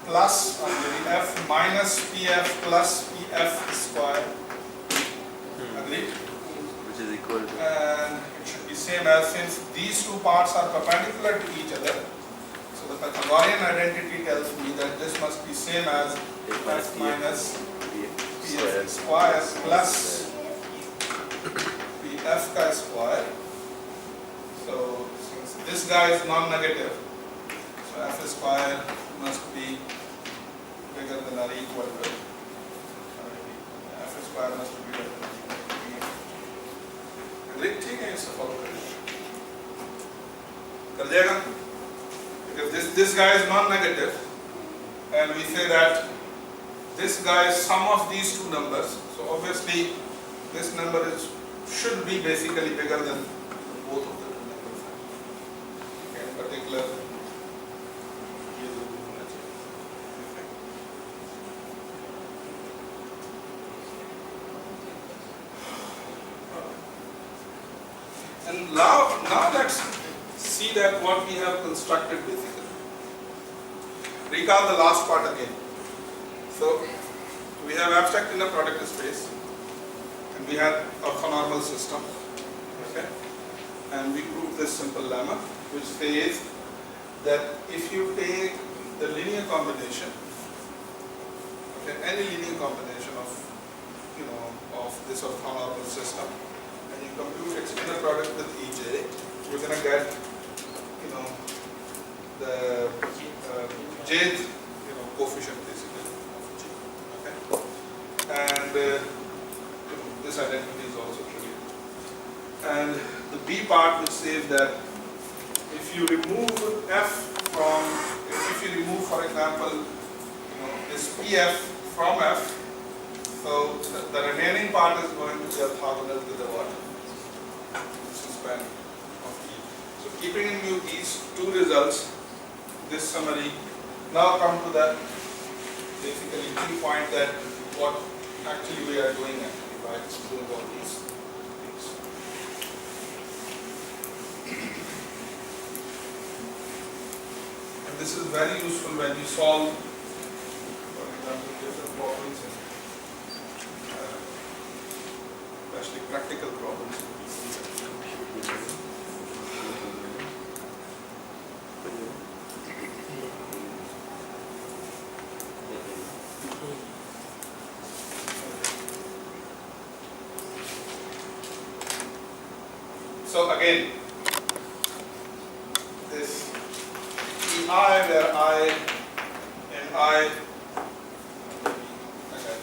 plus f minus pf plus pf square. Agreed? Which is equal to. And it should be same as, since these two parts are perpendicular to each other, so the Pythagorean identity tells me that this must be same as f minus pf square plus pf square. So since this guy is non-negative, so f square must be bigger than or equal to f square must be bigger than or equal to pf. Agreed? ठीक है, इससे follow करेंगे. कर जाएगा? Because this guy is non-negative, and we say that this guy is sum of these two numbers. So obviously, this number should be basically bigger than both of the two numbers. Okay, in particular, and now let's see that what we have constructed basically. Recall the last part again. So we have abstract inner product space, and we had orthonormal system. Okay, and we proved this simple lemma, which says that if you take the linear combination, okay, any linear combination of of this orthonormal system, and you compute its inner product with Ej, you're going to get the jth coefficient basically of G. Okay, and this identity is also clear. And the B part, which says that if you remove f from, if you remove, for example, this pf from f, so the remaining part is going to be orthogonal to the what? Span of E. So keeping in view these two results, this summary, now come to the basically key point that what actually we are doing actually by doing all these things. And this is very useful when you solve, for example, different problems, especially practical problems. So again, this EI where I and I, okay,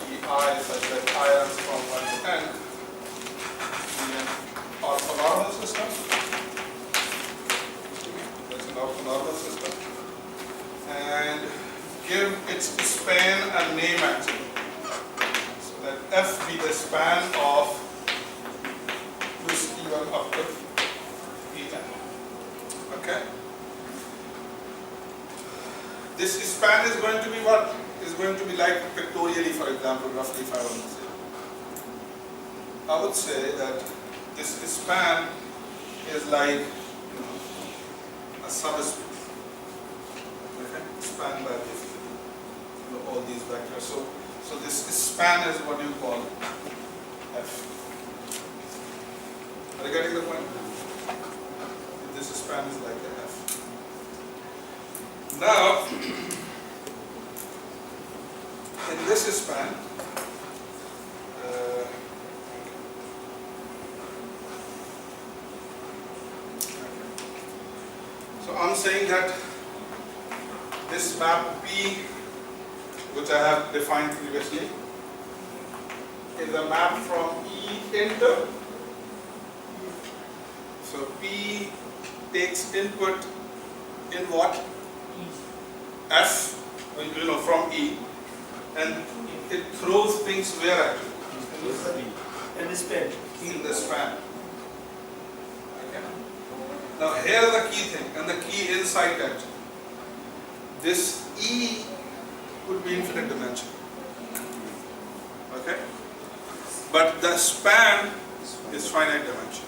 EI such that I runs from 1 to n in an orthonormal system. That's an orthonormal system. And give its span a name actually. That f be the span of this E1 up to En. Okay? This span is going to be what? Is going to be like pictorially, for example, roughly if I want to say. I would say that this span is like a subspace. Okay? Span by basically all these vectors. So this span is what you call f. Are you getting the point? This span is like a f. Now, in this span, so I'm saying that this map P, which I have defined previously, is a map from E into. So P takes input in what? F, from E, and it throws things where actually? In the span. In the span. Okay. Now here is the key thing, and the key insight actually. This E could be infinite dimension. Okay? But the span is finite dimension.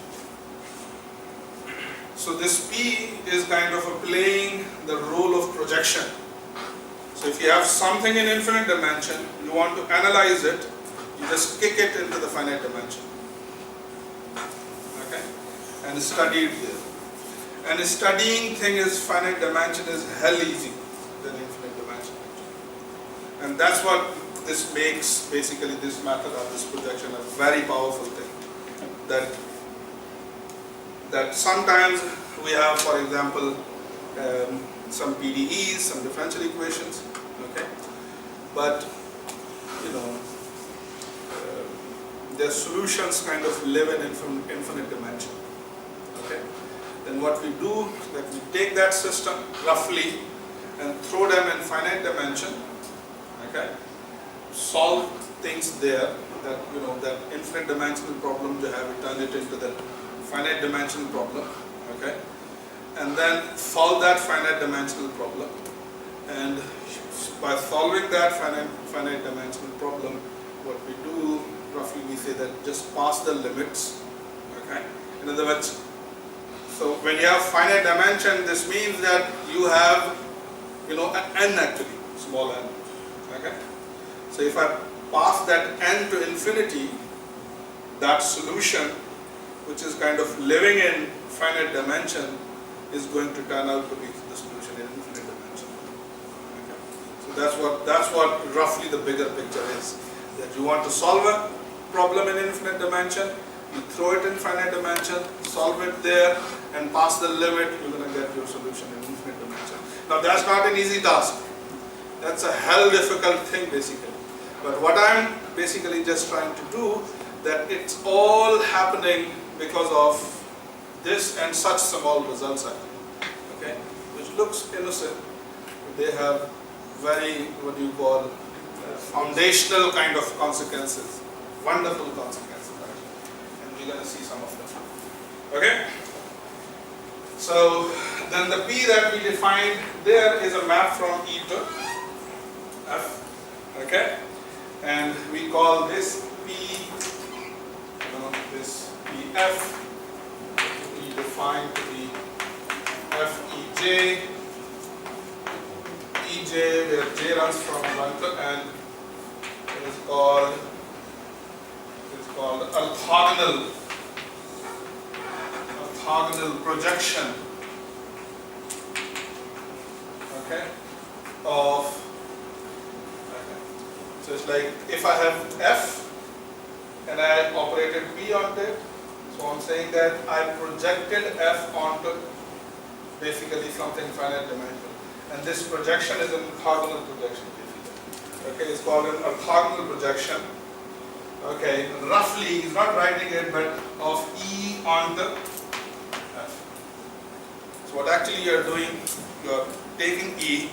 So this P is kind of playing the role of projection. So if you have something in infinite dimension, you want to analyze it, you just kick it into the finite dimension. Okay? And study it there. And studying thing is finite dimension is hell easy than infinite dimension. And that's what this makes basically this method of this projection a very powerful thing. That sometimes we have, for example, some PDEs, some differential equations, okay, but you know their solutions kind of live in infinite dimension. Okay, then what we do that we take that system roughly and throw them in finite dimension. Okay, solve things there that that infinite dimensional problem you have, we turn it into the finite dimensional problem. Okay, and then solve that finite dimensional problem, and by solving that finite dimensional problem, what we do roughly, we say that just pass the limits. Okay, in other words, so when you have finite dimension, this means that you have n actually, small n. Okay, so if I pass that n to infinity, that solution, which is kind of living in finite dimension, is going to turn out to be the solution in infinite dimension. Okay. So that's what roughly the bigger picture is. That you want to solve a problem in infinite dimension, you throw it in finite dimension, solve it there, and pass the limit, you're going to get your solution in infinite dimension. Now that's not an easy task. That's a hell difficult thing basically. But what I'm basically just trying to do, that it's all happening because of this and such small results actually, okay, which looks innocent, but they have very, what do you call, foundational kind of consequences, wonderful consequences actually, and we're going to see some of them. Okay, so then the P that we defined there is a map from E to F, okay, and we call this P, this PF, we define to be FEJ, EJ where J runs from 1 to n is called orthogonal projection, okay, of, okay. So it's like if I have F and I operated P onto it, so I'm saying that I projected F onto basically something finite dimensional, and this projection is an orthogonal projection. Okay, it's called an orthogonal projection. Okay, roughly, he's not writing it, but of E onto F. So what actually you're doing, you're taking E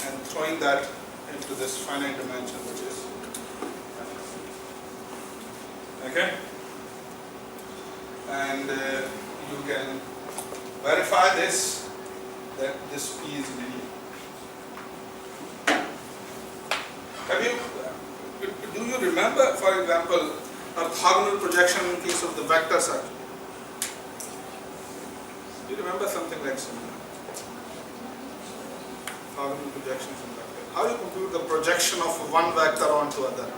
and throwing that into this finite dimension, which is F. Okay? And you can verify this, that this P is linear. Do you remember, for example, orthogonal projection in case of the vector set? Do you remember something like similar? Orthogonal projections in vector. How do you compute the projection of one vector onto other?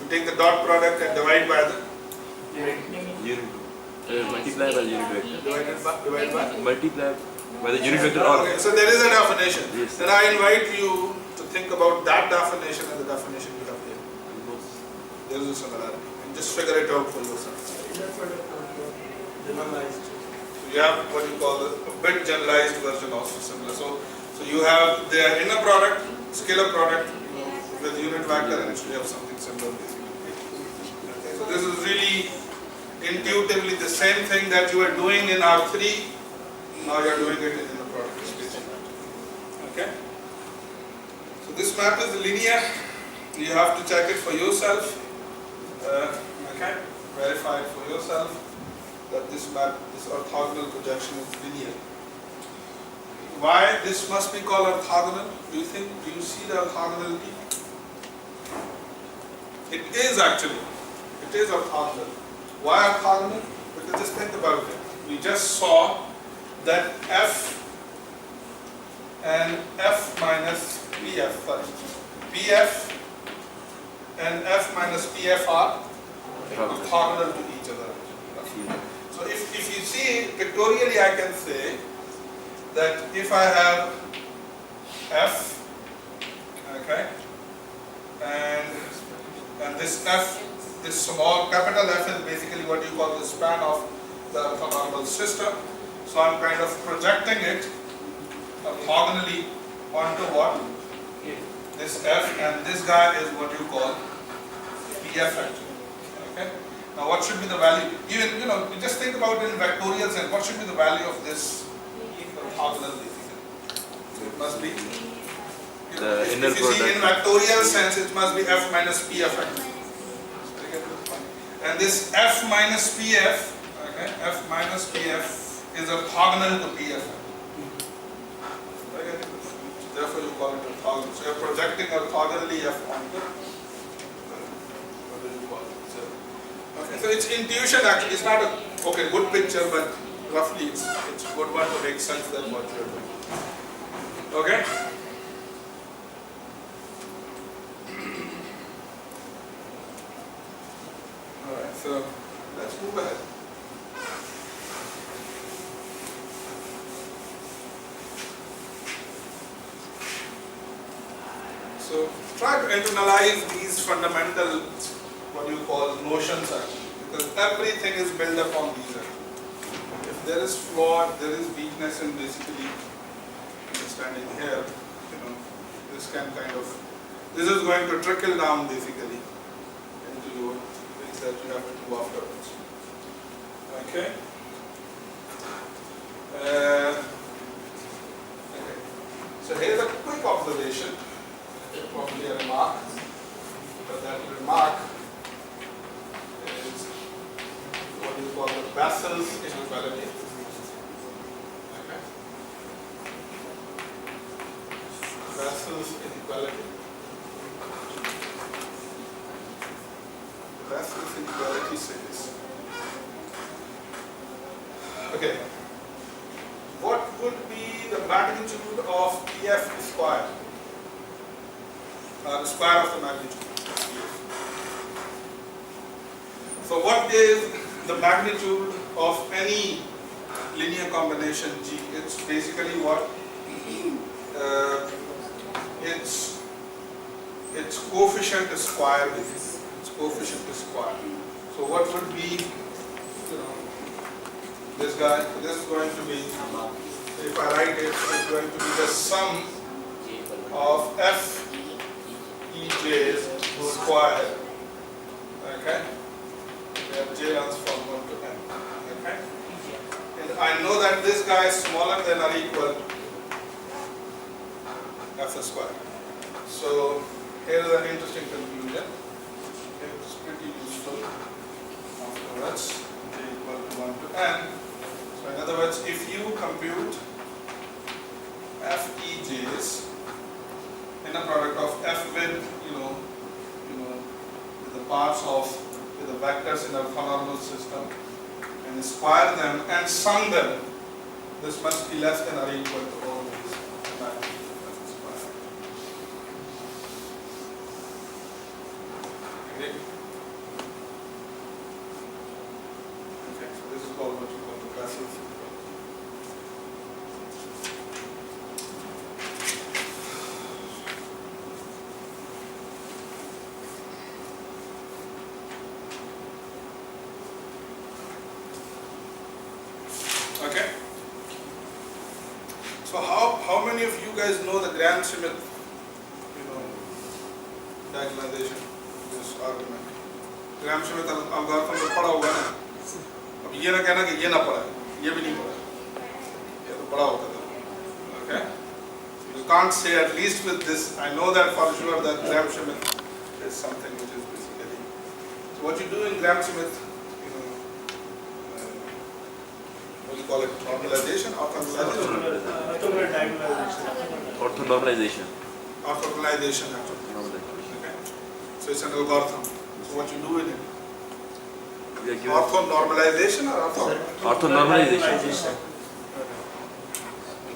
You take the dot product and divide by the unit. Multiply by unit vector. Divide by? Multiply by the unit vector or. Okay, so there is a definition. Yes. Then I invite you to think about that definition and the definition you have here. There is a similarity. And just figure it out for yourself. Generalized. So you have what you call a bit generalized version of similar. So you have the inner product, scalar product with unit vector, and you have something similar basically. Okay, so this is really intuitively the same thing that you are doing in R3. Now you are doing it in the product space. Okay. So this map is linear. You have to check it for yourself. Okay. Verify it for yourself that this map, this orthogonal projection is linear. Why this must be called orthogonal? Do you think? Do you see the orthogonality? It is actually. It is orthogonal. Why orthogonal? Because just think about it. We just saw that f and f minus pf, pf and f minus pf are orthogonal to each other. So if you see pictorially, I can say that if I have f, okay, and this f, this small capital F is basically what you call the span of the orthogonal system. So I'm kind of projecting it orthogonally onto what? This f, and this guy is what you call pf actually. Okay. Now what should be the value? Even you just think about it in vectorial sense. What should be the value of this orthogonal basically? So it must be. If you see in vectorial sense, it must be f minus pf actually. And this f minus pf, okay, f minus pf is orthogonal to pf. Therefore, you call it orthogonal. So you are projecting orthogonally f onto. What do you call it? So it's intuition actually. It's not a good picture, but roughly it's a good one to make sense that what you are doing. Okay. Alright, so let's move ahead. So try to internalize these fundamental, what you call notions actually, because everything is built upon these actually. If there is flaw, there is weakness in basically understanding here, this can this is going to trickle down basically into your things that you have to do afterwards. Okay. Okay. So here's a quick observation, probably a remark, but that remark is what you call the Bessel's inequality. Okay. Bessel's inequality. Bessel's inequality says, okay, what would be the magnitude of pf square? The square of the magnitude. So what is the magnitude of any linear combination G? It's basically what? Its coefficient is square basically. Its coefficient is square. So what would be, this guy? This is going to be, if I write it, it's going to be the sum of f ej's square, okay, where j runs from 1 to n, okay, and I know that this guy is smaller than or equal to f square. So here is an interesting conclusion. It's pretty useful afterwards. J equal to 1 to n. So in other words, if you compute f ej's in a product of f with with the parts of with the vectors in a orthonormal system and square them and sum them, this must be less than or equal to all these magnitudes of f square. Okay, so this is called what you call the Bessel's inequality. Okay. So how many of you guys know the Gram-Schmidt, diagonalization, this argument? Gram-Schmidt algorithm तो पढ़ा होगा ना? अब ये ना कहना कि ये ना पढ़ा, ये भी नहीं पढ़ा, ये तो पढ़ा होगा था. Okay. You can't say, at least with this, I know that for sure that Gram-Schmidt is something which is basically. So what you do in Gram-Schmidt, what do you call it? Normalization? Orthogonalization. Orthogonalization actually. Okay. So it's an algorithm. So what you do in it? we are given Orthonormalization or orthonormalization.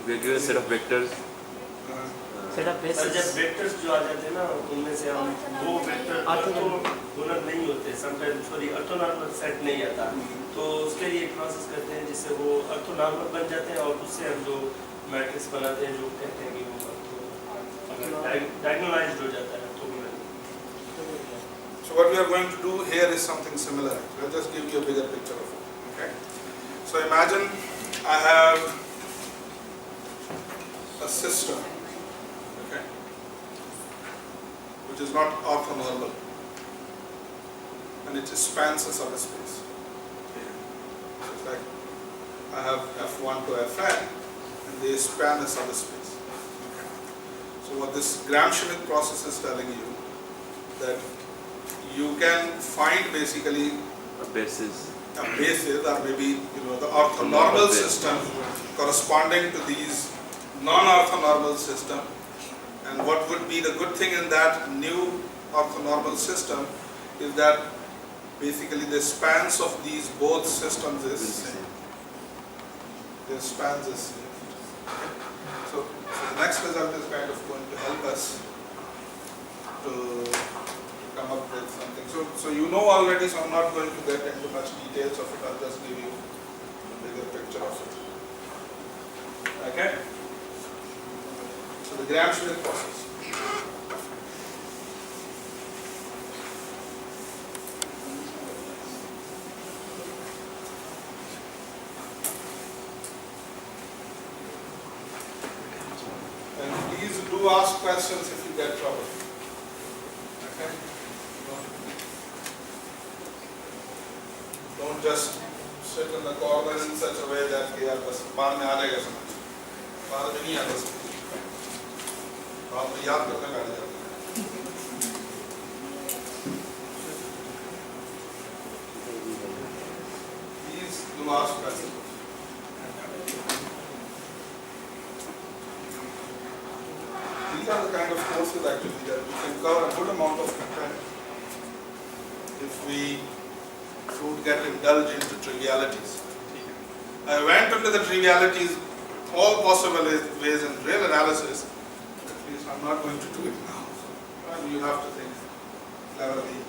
We are given a set of vectors. Set of sir basis जब vectors जो आ जाते हैं ना उनमें से हम दो vector orthogonal नहीं होते, समटाइम सॉरी ऑर्थोनॉर्मल सेट नहीं आता, तो उसके लिए एक प्रोसेस करते हैं जिससे वो ऑर्थोनॉर्मल बन जाते हैं और उससे हम जो मैट्रिक्स बनाते हैं जो कहते हैं कि वो डायगोनलाइज्ड हो जाता है orthogonal. So what we are going to do here is something similar. I'll just give you a bigger picture of it. Okay. So imagine I have a system, okay, which is not orthonormal, and it spans a subspace. Okay. So it's like I have F1 to Fn, and they span a subspace. Okay. So what this Gram-Schmidt process is telling you, that you can find basically A basis. a basis, or maybe the orthonormal system corresponding to these non-orthonormal system, and what would be the good thing in that new orthonormal system is that basically the spans of these both systems is same. Their spans is same. So the next result is kind of going to help us to come up with something. So you know already, so I'm not going to get into much details of it. I'll just give you a bigger picture of it. Okay? So the Gram-Schmidt process. And please do ask questions if you get trouble. Okay? Don't just sit in the corner in such a way that they are just बाद में आ जाएगा समझ, बाद में नहीं आता समझ, बाद में याद करने बैठ जाते हैं. Please do ask questions. These are the kind of courses actually that we can cover a good amount of content if we would get indulged into trivialities. I went into the trivialities, all possible ways in real analysis. At least I'm not going to do it now. You have to think cleverly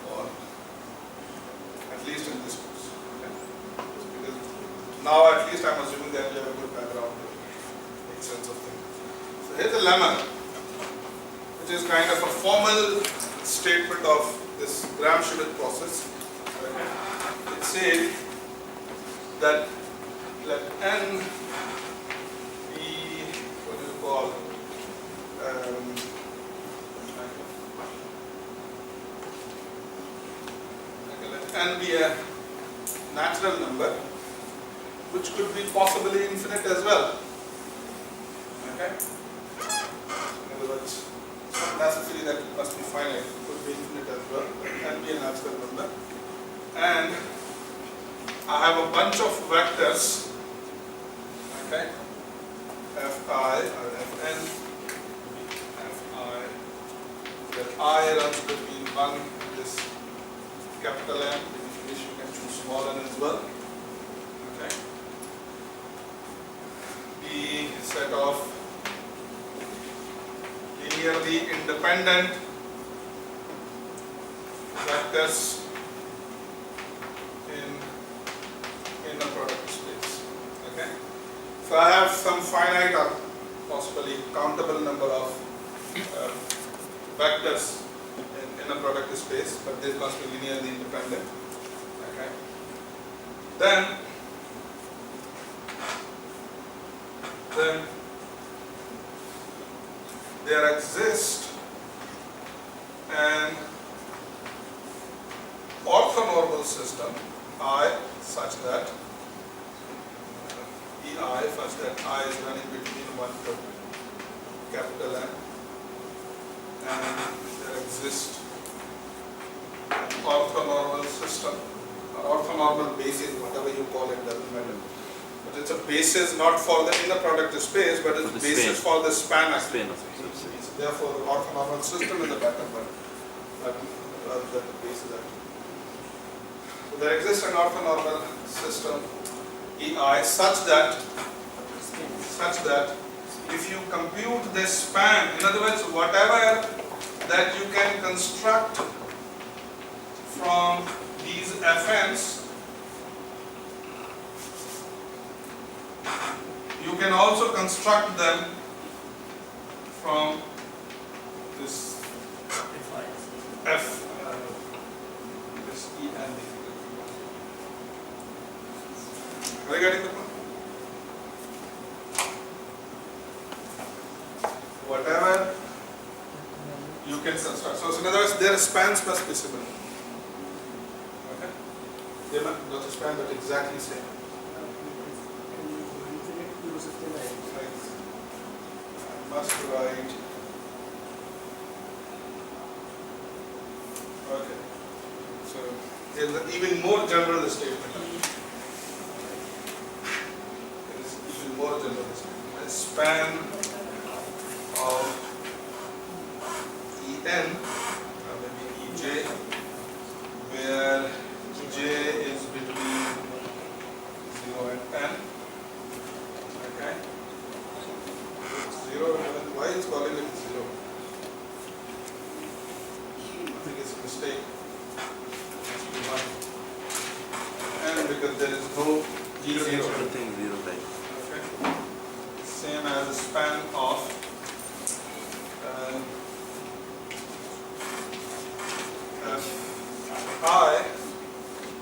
or at least in this course. Okay? Because now at least I'm assuming that you have a good background to make sense of things. So here's a lemma, which is kind of a formal statement of this Gram-Schmidt process. Okay. It says that let n be, what do you call, let n be a natural number, which could be possibly infinite as well. Okay. In other words, it's not necessary that it must be finite. It could be infinite as well. It can be a natural number. And I have a bunch of vectors, okay, Fi or Fn, Fi, where I runs between 1 and this capital N, which you can choose small n as well. Okay. The set of linearly independent vectors in a product space. Okay. So I have some finite or possibly countable number of vectors in a product space, but they must be linearly independent. Okay. Then there exists an orthonormal system I such that EI such that I is running between 1 to capital N, and there exists an orthonormal system, or orthonormal basis, whatever you call it, doesn't matter. But it's a basis not for the inner product space, but it's a basis for the span activity. Therefore, the orthonormal system is a better one, rather than the basis activity. So there exists an orthonormal system EI such that if you compute the span, in other words, whatever that you can construct from these fn's, you can also construct them from this f, this E and D. Are you getting the point? Whatever you can construct. So in other words, their spans must be similar. Okay? They must not span, but exactly same. I must write. Okay. So here's an even more general statement. It is even more general statement. A span of En, maybe Ej, where J is between 0 and n. Okay? 0, why is calling it 0? I think it's a mistake. It must be 1. And because there is no Zero. G0. Everything 0 like. Okay? Same as the span of I,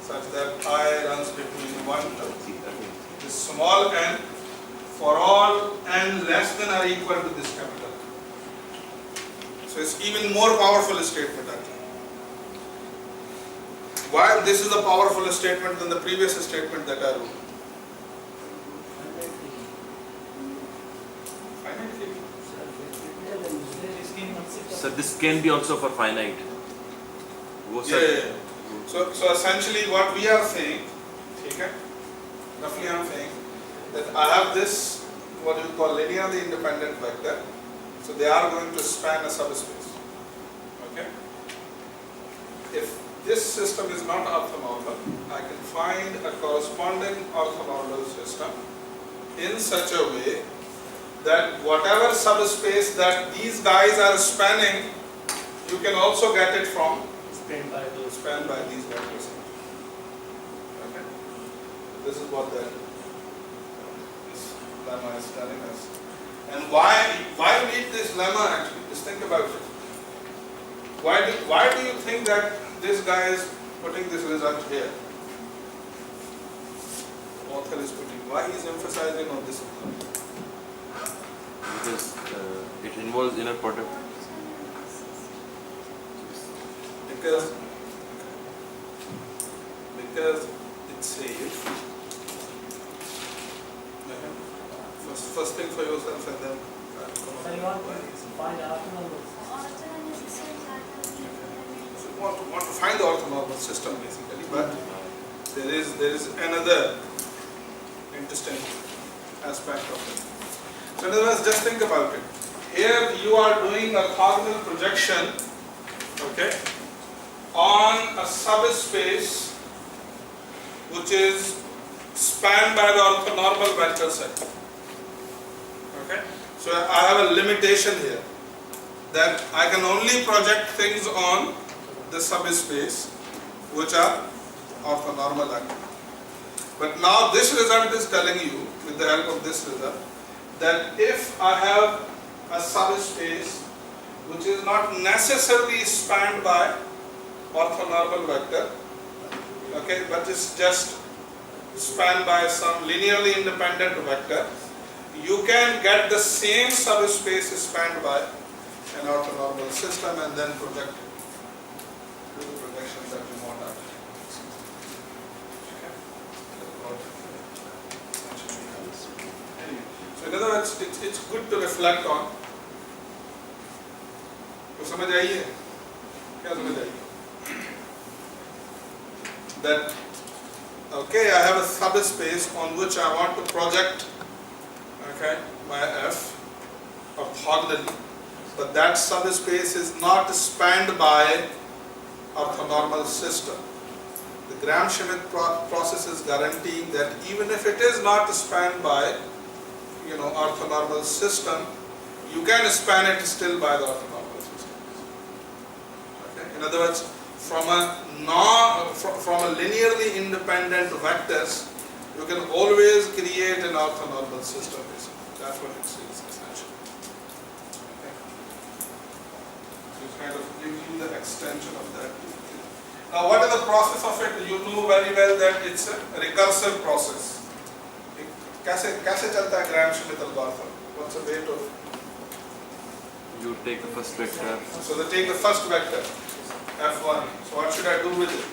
such that I runs between 1 to this small n for all n less than or equal to this capital. So it's even more powerful statement actually. Why this is a powerful statement than the previous statement that I wrote? So this can be also for finite. Yeah. So essentially what we are saying, okay, roughly I am saying that I have this what you call linearly independent vector. So they are going to span a subspace. Okay. If this system is not orthonormal, I can find a corresponding orthonormal system in such a way that whatever subspace that these guys are spanning, you can also get it from spanned by these vectors. Okay. This is what this lemma is telling us. And why we need this lemma actually? Just think about it. Why do you think that this guy is putting this result here? The author is putting. Why he is emphasizing on this result? Because it involves inner product. Because it says first thing for yourself and then So you want to find the orthonormal. so you want to find the orthonormal system basically, but there is another interesting aspect of it. So in other words, just think about it. Here you are doing a orthogonal projection, okay, on a subspace which is spanned by the orthonormal vector set. Okay, so I have a limitation here that I can only project things on the subspace which are orthonormal vector. But now this result is telling you, with the help of this result, that if I have a subspace which is not necessarily spanned by orthonormal vector, okay, but is just spanned by some linearly independent vector, you can get the same subspace spanned by an orthonormal system and then project it. Do the projection that you want out. So in other words, it's good to reflect on. तो समझ आई है? क्या समझ आई? That okay, I have a subspace on which I want to project, okay, my f orthogonally, but that subspace is not spanned by orthonormal system. The Gram-Schmidt process is guaranteeing that even if it is not spanned by, orthonormal system, you can span it still by the orthonormal system. Okay? In other words, from a linearly independent vectors, you can always create an orthonormal system. That's what it says essentially. Okay? So it kind of gives you the extension of that. Now, what is the process of it? You know very well that it's a recursive process. कैसे चलता है Gram-Schmidt algorithm? What's the way to? You take the first vector. So they take the first vector, f1. So what should I do with it?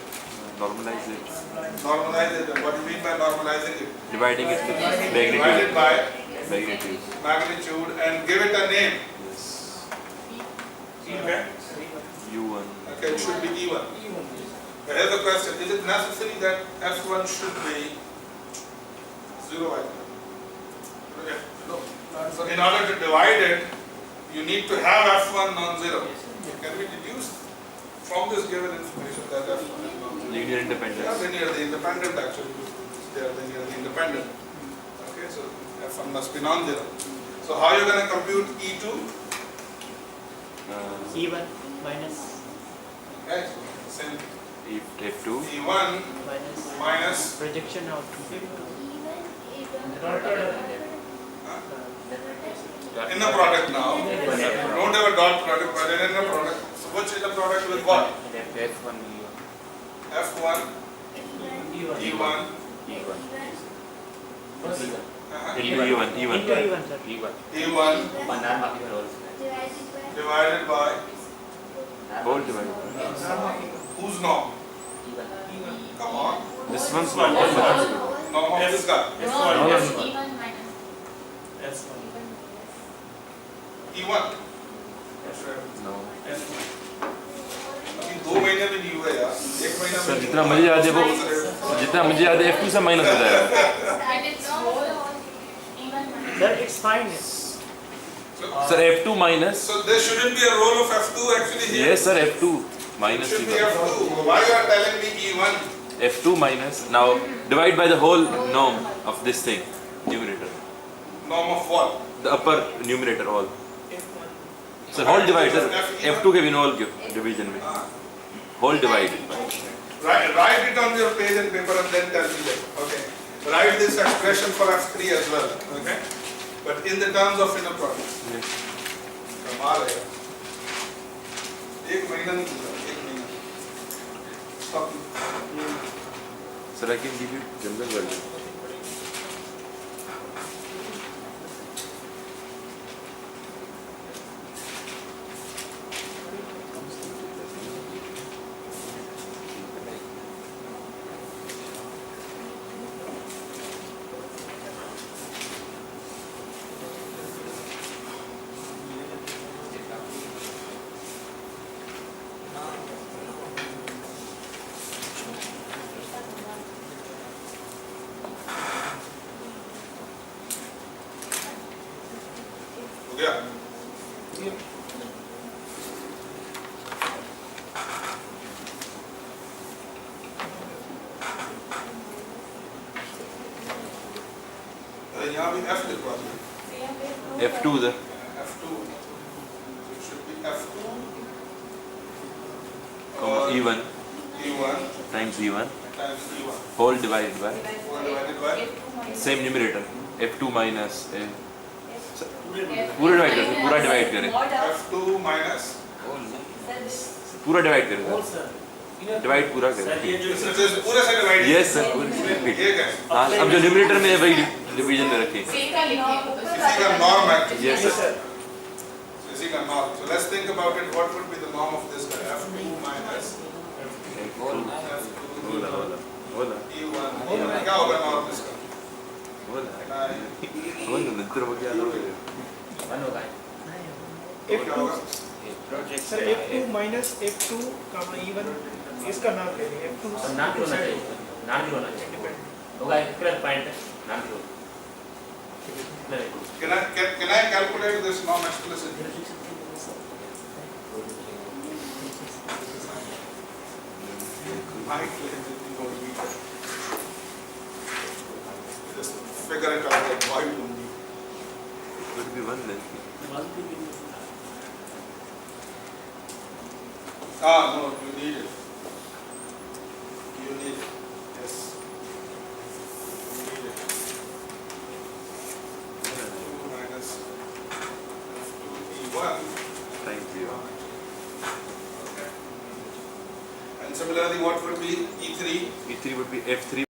Normalize it. Normalize it. And what do you mean by normalizing it? Dividing it with Divide it magnitude. by Magnitude. magnitude and give it a name. Yes. Okay. U1. Okay, it should be E1. But here's the question: is it necessary that f1 should be 0? Okay. No. So in order to divide it, you need to have f1 non-zero. Can we deduce from this given information that f1 is non-zero? Linear independence. Yeah, linearly independent actually. They are linearly independent. Okay, so f1 must be non-zero. So how are you going to compute E2? E1 minus Okay, so same F2. E1 minus projection of inner product now. Don't have a dot product, but an inner product. So which inner product with what? F1. F1, E1, Into E1. into E1 sir. E1 divided by Whole divided. whose norm? Come on. This one's not. This one's Norm of this guy. E1. no. अभी 2 महीने में नहीं हुआ यार, 1 महीना में sir जितना मुझे याद है वो जितना मुझे याद है F2 से माइनस हो जाएगा. Sir, it's fine. Sir F2 minus. So there shouldn't be a role of F2 actually here. Yes sir F2 It minus. should be F2. Why you are telling me E1? F2 minus. Now divide by the whole norm of this thing. Numerator. Norm of what? The upper numerator all. Sir whole divide sir. F2 के बिना whole division में. Whole divide. Write it on your page and paper and then tell me that. Okay. Write this expression for F3 as well. Okay. But in the terms of inner product. Yes. कमाल है. 1 महीना नहीं हुआ. 1 महीना. Stop. Sir I can give you general version. हो गया. यहाँ भी F लिखवा दो. F2 sir. F2. So it should be F2 E1 E1 times E1 times E1 whole divided by divided by same numerator F2 minus पूरा divide करें पूरा divide करें F2 minus पूरा divide करें Whole sir. divide पूरा करें पूरे से डिवाइड. yes sir ये क्या है? हाँ अब जो numerator में है वही division में रखें इसी का norm actually. yes sir So इसी का norm. So let's think about it. What would be the norm of this guy? F2 minus होला होला E1. क्या होगा norm इसका? होला Nine. निद्र हो गया लोग क्या होगा? Sir F2 minus F2 comma E1 इसका नाम ले लेंगे F2 नाम होना चाहिए. नाम होना चाहिए. होगा इक्वल पॉइंट नाम हो. Can I calculate this norm explicitly? Might don't need that. Just figure it out that why you don't need it. It would be 1 then. Ah, no, you need it. You need it. Yes. You need it. 2 minus F2E1 Times 0. Okay. And similarly, what would be E3? E3 would be F3